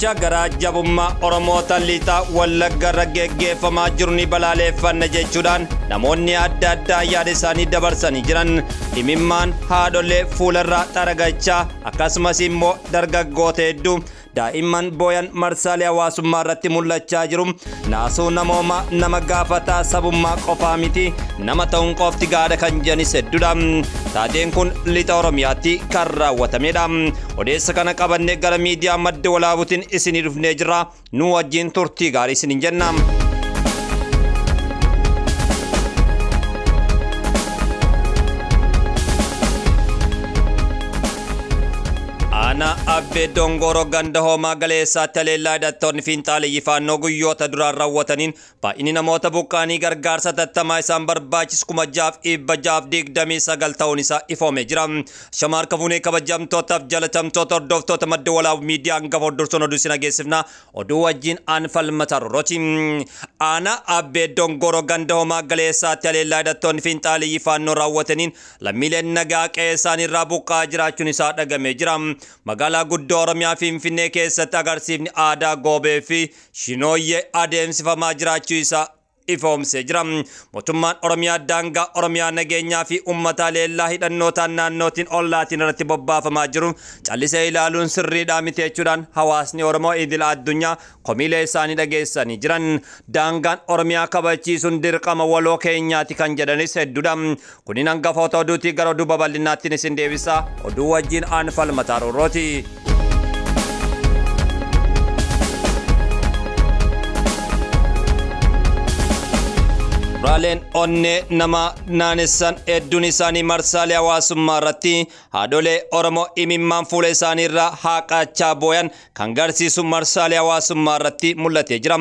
Gocha garaajabummaa Oromoo Taliitaa Wallaggarra geggeeffamaa jiru ni balaaleffanna jechuudhaan namoonni adda addaa yaada isaanii dabarsanii jiran. Imimmaan Haadholee fuularraa xaragachaa akkasumas immoo dargaggoota hedduu daa'imman booyan marsaalee hawaasummaa irratti mul'achaa jiru. Naasuu namooma nama gaafataa sabummaa qofaa miti nama ta'uun qofti gaadha kan jedhanis hedduudha. Taateen kun lixa Oromiyaatti kan raawwatamedha. Odeessa kana qabannee gara miidiyaa madda walaabuutiin isinii dhufnee jirra. Nu wajjin turtii gaarii isiniin jenna. Ana abbe dongoro ganda homaa galeessaa taleellaa hidhattoonni fiinxaalee faannoo guyyoota duraan raawwataniin baay'inni namoota buqqaanii gargaarsa tattamaa isaan barbaachisu 6,629 ta'uun isaa ifoomee jira. Shamaar kafuunee kabajamtootaaf jalatamtoota hordoftoota madda walaabuu miidiyaa hangafa hordoftoon oduu isin dhageessifna. Oduu wajjin aan falmata rooti. Ana abbe dongoro ganda homaa galeessaa taleellaa hidhattoonni fiinxaalee faannoo raawwataniin lammiileen nagaa qe'ee isaaniirraa buqqaa jiraachuun isaa dhagamee jira. Magaalaa guddoo Oromiyaa Finfinnee keessatti agarsiifni aadaa goobee fi shinooyyee adeemsifamaa jiraachuu isaa ifoomsee jira. Mootummaan Oromiyaa daangaa Oromiyaa nageenyaa fi uummata leellaa hidhannootaan naannootiin ollaatiin irratti bobbaafamaa jiru callisee ilaaluun sirriidhaa miti jechuudhaan hawaasni Oromoo idil addunyaa komiilee isaanii dhageessanii jiran. Daangaan Oromiyaa kabachiisuun dirqama waloo keenyaati kan jedhanis hedduudha. Kuniin hangafoota oduutii gara oduu babal'inaattiin isin deebisa. Oduu wajjin aan falmataa roorooti. Raaleen onnee nama naanessan hedduun isaanii marsaalee hawaasummaa irratti haadholee Oromoo imimmaan fuula isaanii irraa haaqachaa booyan kan agarsiisu marsaalee hawaasummaa irratti mul'atee jira.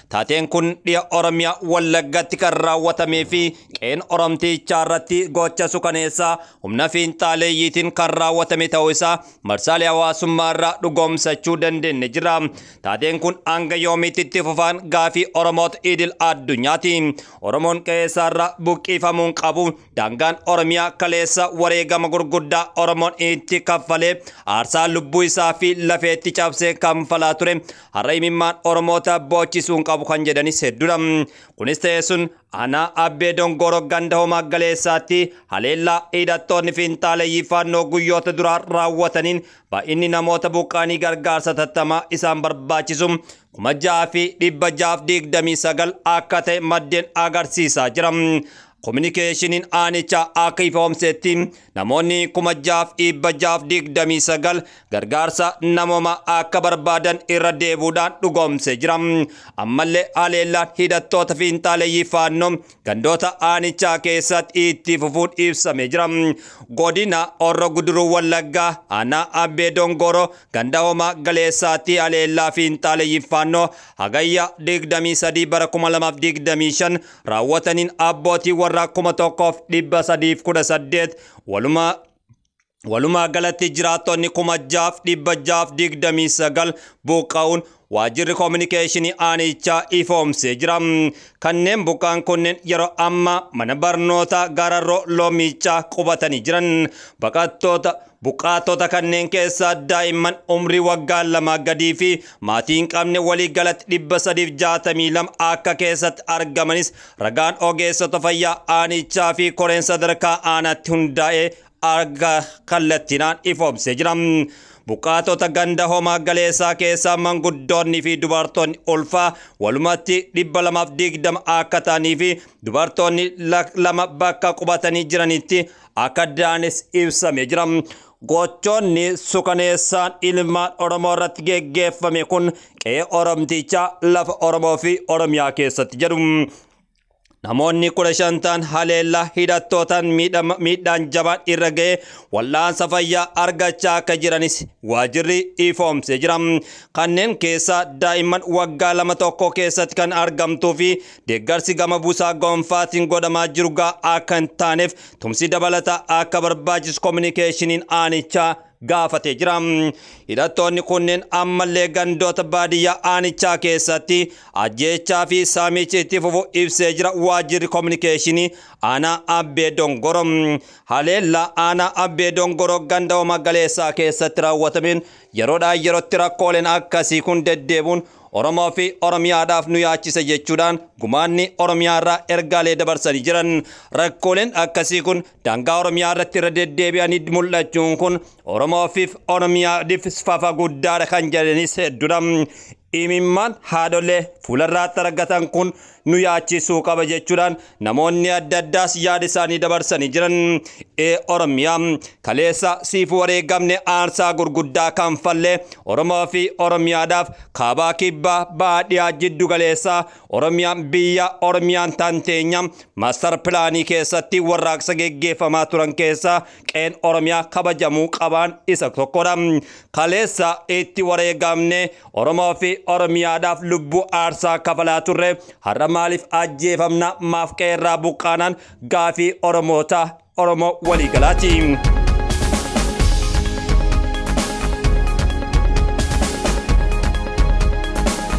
Taateen kun dhiya Oromiyaa Wallaggatti kan raawwatamee fi qeen Oromtichaa irratti gocha suukaneessaa humna fiinxaaleeyyiitiin kan raawwatame ta'uu isaa marsaalee hawaasummaa irraa dhugoomsachuu dandeenye jira. Taateen kun hanga yoomiitti itti fufaan gaafii Oromoota idil addunyaati. Oromoon qe'eessaarraa buqqifamuun qabu. Daangaan Oromiyaa kaleessa wareegama gurguddaa Oromoon itti kaffalee aarsaa lubbuu isaa fi lafeetti cabsee kanfalaa ture. Har'a imimmaan Oromoota boochisuun qabu kan jedhanis hedduudha. Kunis ta'ee sun ana abbe dongoro ganda homaa galeessaatti haleellaa hidhattoonni fiinxaaleeyyii faannoo guyyoota duraa raawwataniin baay'inni namoota buqqaanii gargaarsa tattamaa isaan barbaachisu 6,629 akka ta'e maddeen agarsiisaa jira. Communicationin aanicha akka ifoomsetti namoonni 6,629 gargaarsa namooma akka barbaadan irra deebuudhaan dhugoomsee jira. Ammallee haleellaan hidhattoota fiinxaaleeyyii faannoo gandoota aanichaa keessatti itti fufuun ibsamee jira. Godina Horroo Guduruu Wallaggaa ana abbe dongoro ganda homaa galeessaatti haleellaa fiinxaaleeyyii faannoo hagayya 23 bara 2025 raawwataniin abbootii warra 1,318 walumaa galatti jiraattonni 6,629 buqqa'uun waajjirri communicationii aanichaa ifoomsee jira. Kanneen buqqaan kunneen yeroo ammaa mana barnoota Gararroo Loomiichaa qubatanii jiran. Buqqaatota kanneen keessaa daa'imman umrii waggaa 2 gadii fi maatiin qabne walii galatti 362 akka keessatti argamanis ragaan ogeessota fayyaa aanichaa fi koreen sadarkaa aanaatti hundaa'ee arga kallattinaan ifoomsee jira. Buqqaatota ganda homaa galeessaa keessaa manguddoonni fi dubartoonni ulfaa walumatti 220 akka ta'anii fi dubartoonni 2 bakka qubatanii jiranitti akka daanis ibsamee jira. Gochoonni suukaneessaan ilmaan Oromoo irratti geggeeffame kun qe'ee Oromtichaa lafa Oromoo fi Oromiyaa keessatti jedhu. Namoonni 15 ta'an haleellaa hidhattootaan miidhaan jabaan irra ga'ee wal'aansa fayyaa argachaa akka jiranis waajjirri ifoomsee jira. Kanneen keessaa daa'imman waggaa 2 keessatti kan argamtuu fi deeggarsi gama buusaa gonfaatiin godhamaa jiru akka hin taaneef tumsi dabalataa akka barbaachisu communicationin aanichaa gaafatee jira. Hidhattoonni kunneen ammallee gandoota baadiyyaa aanichaa keessatti ajjeechaa fi saamicha itti fufuu ibsee jira. Waajjirri communicationii ana abbe dongoro haleellaa ana abbe dongoro ganda homaa galeessaa keessatti raawwatameen yeroodhaa yerootti rakkooleen akkasii kun deddeebuun Oromoo fi Oromiyaadhaaf nu yaachisa jechuudhaan gumaanni Oromiyaa irraa ergaalee dabarsanii jiran. Rakkooleen akkasii kun daangaa Oromiyaa irratti irra deddeebi'anii mul'achuun kun Oromoo fi Oromiyaadhaaf fafa guddaadha kan jedhanis hedduudha. Imimmaan haadholee fuularratti argatan kun nu yaachisuu qaba jechuudhaan namoonni adda addaas yaada isaanii dabarsanii jiran. Oromiyaa kaleessa siif wareegamne aarsaa gurguddaa kan fallee Oromoo fi Oromiyaadhaaf kaabaa kibbaa baadiyyaa jiddu galeessaa Oromiyaan biyya Oromiyaan tanteenya maastar pilaanii keessatti warraaqsa geggeeffamaa turan keessaa qeen Oromiyaa kabajamuu qabaan isa tokkodha. Kaleessa itti wareegamne Oromoo fi Oromiyaadhaaf lubbuu aarsaa kafalaa turre har'a maaliif ajjeefamna maaf qeerraa buqqaanaan gaafii Oromoo waliigalaati.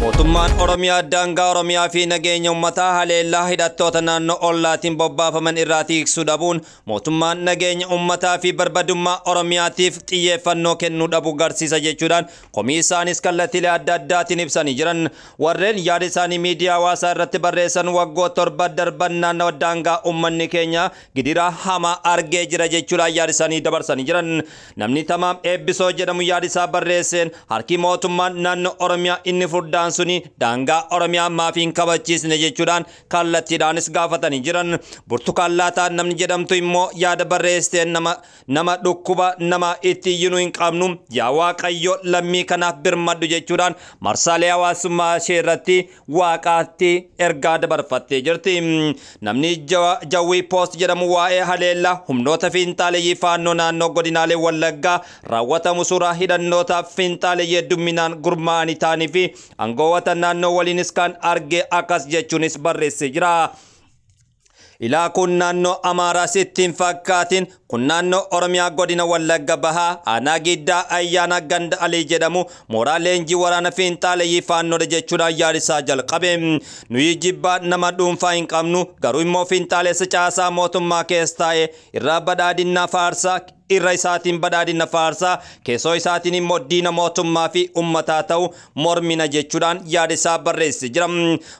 Mootummaan Oromiyaa daangaa Oromiyaa fi nageenya uummataa haleellaa hidhattoota naannoo ollaatiin bobbaafaman irraa tiksuu dhabuun mootummaan nageenya uummataa fi barbadummaa Oromiyaatiif xiyyeeffannoo kennuu dhabuu agarsiisa jechuudhaan komii isaanis kallattiilee adda addaatiin ibsanii jiran. Warreen yaada isaanii miidiyaa hawaasaa irratti barreessan waggoota torba darban naannoo daangaa uummanni keenya gidiraa hamaa argee jira jechuudhaan yaada isaanii dabarsanii jiran. Namni Tamaam Eebbisoo jedhamu yaada isaa barreesseen harki mootummaan naannoo Oromiyaa inni furdaan suni daangaa Oromiyaa maafiin kabachiisne jechuudhaan kallattiidhaanis gaafatanii jiran. Burtukaan Laataan namni jedhamtu immoo yaada barreesseen nama dhukkuba nama itti iyyinuu hin qabnu yaa Waaqayyo lammii kanaaf birmadhu jechuudhaan marsaalee hawaasummaa ishee irratti Waaqaatti ergaa dabarfattee jirti. Namni Jawwii Poost jedhamu waa'ee haleellaa humnoota fiinxaaleeyyii faannoo naannoo godinaalee Wallaggaa raawwatamu suuraa hidhannoota fiinxaaleeyyii hedduminaan gurmaa'anii ta'anii fi angawata naannoo waliinis kan arge akkas jechuunis barreessee jira. Ilaa kun naannoo Amaaraa sittiin fakkaatiin kun naannoo Oromiyaa godina Wallagga Bahaa aanaa Giddaa ayyaana ganda Alii jedhamu mooraa leenjii waraana fiinxaaleeyyii faannoodha jechuudhaan yaada isaa jalqabe. Nuyi jibbaa nama dhuunfaa hin qabnu garuu immoo fiinxaaleessa caasaa mootummaa keessa taa'e irraa badhaadhinaa faarsaa irra isaatiin badhaadhina faarsaa keessoo isaatiin immoo diina mootummaa fi uummataa ta'u mormina jechuudhaan yaada isaa barreessee jira.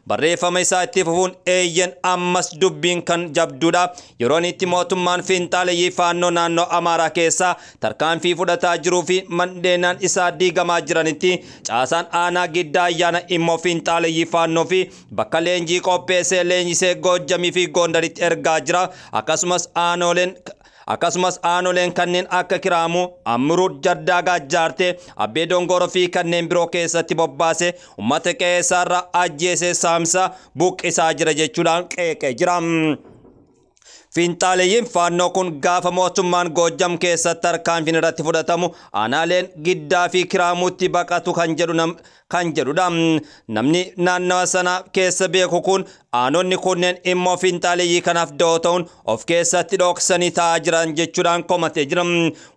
Barreeffama isaa itti fufuun eeyyen ammas dubbiin kan jabduudha. Yeroon itti mootummaan fiinxaaleeyyii faannoo naannoo Amaaraa keessaa tarkaanfii fudhataa jiruu fi mandeenaan isaa diigamaa jiranitti caasaan aanaa Giddaa ayyaana immoo fiinxaaleeyyii faannoo fi bakka leenjii qopheessee leenjisee Goojjamii fi Gondaritti ergaa jira. Akkasumas aanoleen kanneen akka Kiraamuu, Amruu, Jardaagaa Jaartee, Abbee Dongoroo fi kanneen biroo keessatti bobbaasee uummata qe'eessaarra ajjeesee saamsa buqqisaa jira jechuudhaan qeeqee jira. Fiinxaaleeyyiin faannoo kun gaafa mootummaan Goojjam keessatti tarkaanfiin irratti fudhatamu aanaaleen Giddaa fi Kiraamuutti baqatu kan jedhudha. Namni naannawa sana keessa beeku kun aanonni kunneen immoo fiinxaaleeyyii kanaaf da'oo ta'uun of keessatti dhoksanii taa'aa jiran jechuudhaan komatee jira.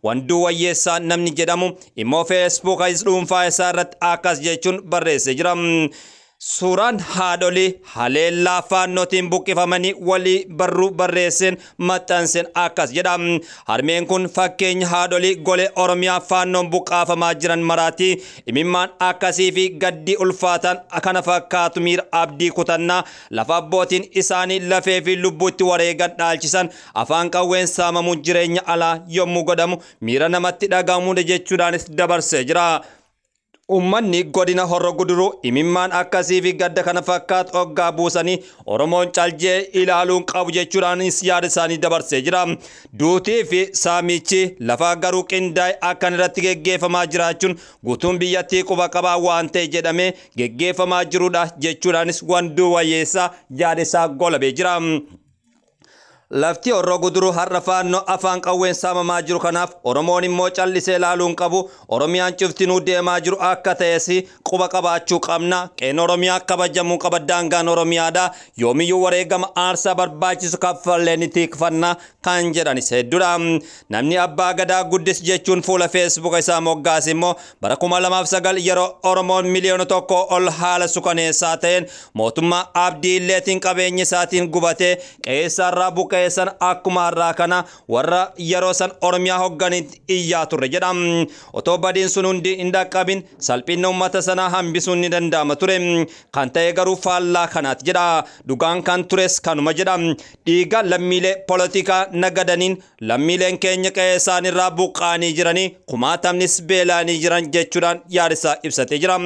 Wanduu Wayyeessaa namni jedhamu immoo feesbuuka dhuunfaa isaa irratti akkas jechuun barreessee jira. Suuraan haadholii haleellaa faannootiin buqqifamanii walii barruu barreesseen maxxanseen akkas jedha. Harmeen kun fakkeenya haadholii golee Oromiyaa faannoon buqqaafamaa jiran maraatii imimmaan akkasii fi gaddii ulfaataan kana fakkaatu miira abdii kutannaa lafa abbootiin isaanii lafee fi lubbuutti wareegan dhaalchisan afaan qawween saamamuu jireenya alaa yommuu godhamu miira namatti dhagahamudha jechuudhaanis dabarsee jira. Uummanni godina Horroo Guduruu imimmaan akkasii fi gadda kana fakkaatu hoggaa buusanii Oromoon caljee ilaaluun qabu jechuudhaanis yaada isaanii dabarsee jira. Duutii fi saamichi lafa garuu qindaa'e akkan irratti geggeeffamaa jiraachuun guutuun biyyattii quba qabaa waan ta'e jedhamee geggeeffamaa jirudha jechuudhaanis Wanduu Wayyeessaa yaada isaa golabee jira. Lafti Horroo Guduruu har'a faannoo afaan qawween saamamaa jiru kanaaf Oromoon immoo callisee ilaaluun qabu. Oromiyaan cuftinuu deemaa jiru akka ta'es quba qabaachuu qabna. Qeen Oromiyaa kabajamuu qaba. Daangaan Oromiyaadha. Yoomiyyuu wareegama aarsaa barbaachisu kaffalleen tikfanna kan jedhanis hedduudha. Namni Abbaa Gadaa Guddis jechuun fuula feesbuuka isaa moggaas immoo bara 2009 yeroo Oromoon miliyoona tokko ol haala sukaneessaa ta'een mootummaa abdii illeetiin qabeenya isaatiin gubatee qe'eessaarraa buqqee qeessan akkuma har'aa kana warra yeroo san Oromiyaa hogganitti iyyaa turre jedha. Otoo badiin sun hundi hin dhaqqabin salphina uummata sanaa hambisuun ni danda'ama ture. Kan ta'e garuu faallaa kanaati jedha. Dhugaan kan tures kanuma jedha. Dhiiga lammiilee poolitikaa nagadaniin lammiileen keenya qe'ee isaaniirraa buqqaanii jiranii kumaatamnis beelaanii jiran jechuudhaan yaadisaa ibsatee jira.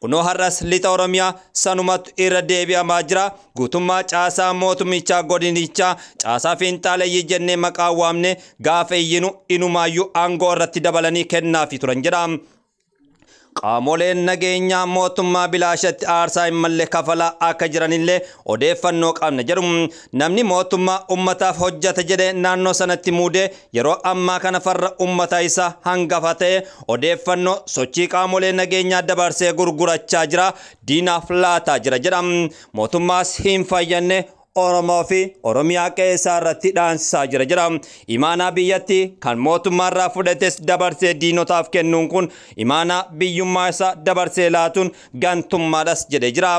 Kunoo har'as lixa Oromiyaa sanumatu irra deebi'amaa jira. Guutummaa caasaa mootummichaa godinichaa caasaa fiinxaaleeyyii jennee maqaa waamne gaafa iyyinu inumaayyuu aangoo irratti dabalanii kennaafi turan jedha. Qaamoleen nageenyaa mootummaa bilaashatti aarsaa hin malle kafalaa akka jiranillee odeeffannoo qabna jedhu. Namni mootummaa ummataaf hojjeta jedhee naannoo sanatti muudee yeroo ammaa kana farra ummata isaa hangafa ta'e odeeffannoo sochii qaamolee nageenyaa dabarsee gurgurachaa jira. Diinaaf laataa jira jedha. Mootummaas hin fayyanne Oromoo fi Oromiyaa qeessaa irratti dhaansisaa jira jedha. Imaanaa biyyatti kan mootummaarraa fudhates dabarsee diinotaaf kennuun kun imaanaa biyyummaa isaa dabarsee laatuun gantummaadhas jedhee jira.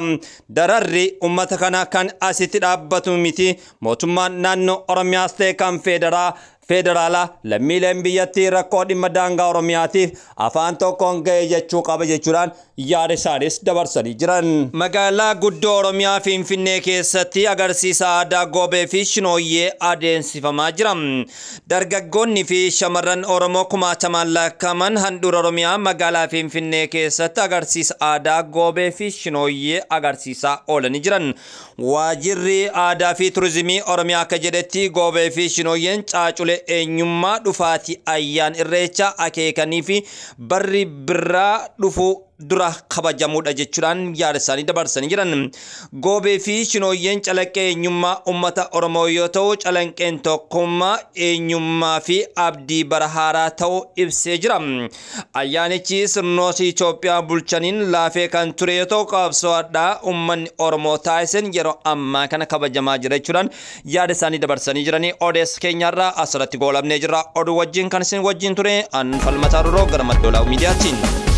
Dararri ummata kana kan asitti dhaabbatu miti. Mootummaan naannoo Oromiyaas ta'e kan federaalaa lammiileen biyyattii rakkoo dhimma daangaa Oromiyaatiif afaan tokkoon ga'ee jechuu qaba jechuudhaan yaada isaanis dabarsanii jiran. Magaalaa guddoo Oromiyaa Finfinnee keessatti agarsiisa aadaa goobee fi shinooyyee adeemsifamaa jira. Dargaggoonni fi shamarran Oromoo kumaatamaan lakkaa'aman handhuura Oromiyaa magaalaa Finfinnee keessatti agarsiisa aadaa goobee fi shinooyyee agarsiisaa oolanii jiran. Waajirri aadaa fi turizimii Oromiyaa akka jedhetti goobee fi shinooyyeen caaculee eenyummaa dhufaatii ayyaan irreechaa akeekanii fi barri biraa dhufuu dura kabajamuudha jechuudhaan yaada isaanii dabarsanii jiran. Goobee fi shinooyyeen calaqqee eenyummaa uummata Oromoo yoo ta'u calanqeen tokkummaa eenyummaa fi abdii bara haaraa ta'uu ibsee jira. Ayyaanichi sirnoota Itoophiyaa bulchaniin laafee kan ture yoo ta'u qabsoodhaa uummanni Oromoo taasisan yeroo ammaa kana kabajamaa jira jechuudhaan yaada isaanii dabarsanii jiranii. Odeessa keenyarraa asirratti goolabnee jirra. Oduu wajjin kan isin wajjin ture an falmataa duroo gara maddoolaa miidiyaatiin.